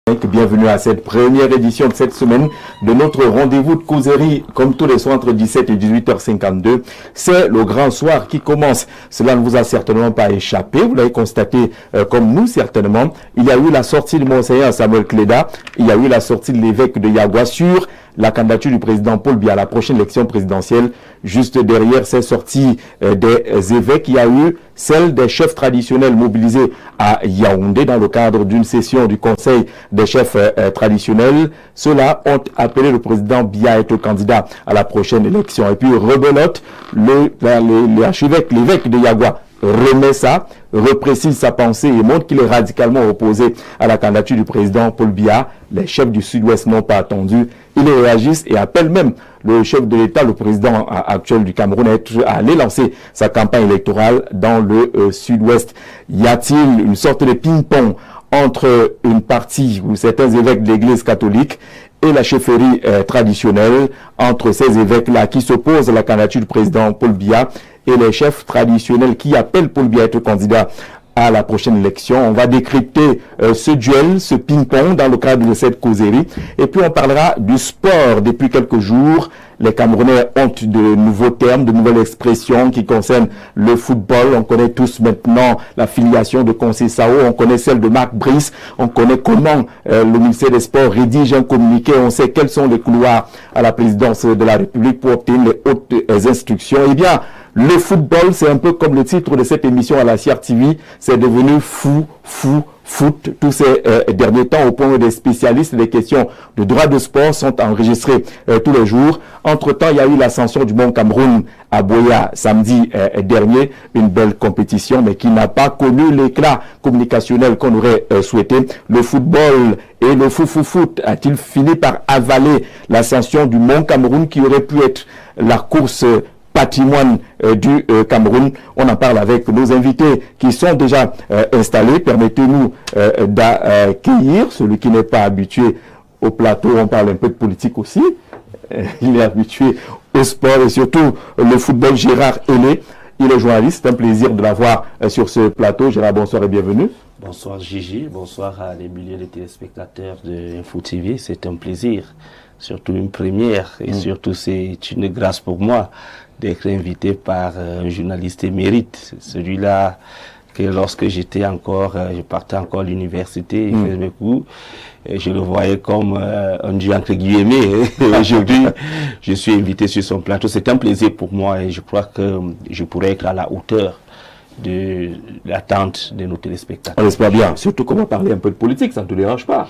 Bienvenue à cette première édition de cette semaine de notre rendez-vous de causerie, comme tous les soirs entre 17 et 18h52. C'est le grand soir qui commence. Cela ne vous a certainement pas échappé. Vous l'avez constaté comme nous certainement. Il y a eu la sortie de Monseigneur Samuel Cléda. Il y a eu la sortie de l'évêque de Yagua sur la candidature du président Paul Biya à la prochaine élection présidentielle. Juste derrière ces sorties des évêques, il y a eu celle des chefs traditionnels mobilisés à Yaoundé dans le cadre d'une session du Conseil des chefs traditionnels. Ceux-là ont appelé le président Biya à être candidat à la prochaine élection. Et puis rebelote, l'archevêque, l'évêque de Yagua remet ça, reprécise sa pensée et montre qu'il est radicalement opposé à la candidature du président Paul Biya. Les chefs du Sud-Ouest n'ont pas attendu. Ils réagissent et appellent même le chef de l'État, le président actuel du Cameroun, à aller lancer sa campagne électorale dans le Sud-Ouest. Y a-t-il une sorte de ping-pong entre une partie ou certains évêques de l'Église catholique et la chefferie traditionnelle, entre ces évêques-là qui s'opposent à la candidature du président Paul Biya et les chefs traditionnels qui appellent Paul Biya à être candidat à la prochaine élection? On va décrypter ce duel, ce ping-pong dans le cadre de cette causerie. Et puis on parlera du sport. Depuis quelques jours, les Camerounais ont de nouveaux termes, de nouvelles expressions qui concernent le football. On connaît tous maintenant la filiation de Conceição, on connaît celle de Marc Brice, on connaît comment le ministère des Sports rédige un communiqué, on sait quels sont les couloirs à la présidence de la République pour obtenir les hautes instructions. Eh bien, le football, c'est un peu comme le titre de cette émission à la CRTV, c'est devenu foot tous ces derniers temps, au point où des spécialistes des questions de droit de sport sont enregistrés tous les jours. Entre-temps, il y a eu l'ascension du Mont Cameroun à Boya samedi dernier, une belle compétition, mais qui n'a pas connu l'éclat communicationnel qu'on aurait souhaité. Le football et le foot a-t-il fini par avaler l'ascension du Mont Cameroun qui aurait pu être la course patrimoine du Cameroun? On en parle avec nos invités qui sont déjà installés. Permettez-nous d'accueillir celui qui n'est pas habitué au plateau. On parle un peu de politique aussi. Il est habitué au sport et surtout le football. Gérard Aîné, il est journaliste. C'est un plaisir de l'avoir sur ce plateau. Gérard, bonsoir et bienvenue. Bonsoir Gigi, bonsoir à les milliers de téléspectateurs de Info TV. C'est un plaisir, surtout une première et surtout c'est une grâce pour moi d'être invité par un journaliste émérite, celui-là que lorsque j'étais encore, je partais encore à l'université, il faisait mes cours, et je le voyais comme un dieu entre guillemets. Aujourd'hui, je suis invité sur son plateau. C'est un plaisir pour moi et je crois que je pourrais être à la hauteur de l'attente de nos téléspectateurs. On espère bien, surtout qu'on va parler un peu de politique, ça ne te dérange pas?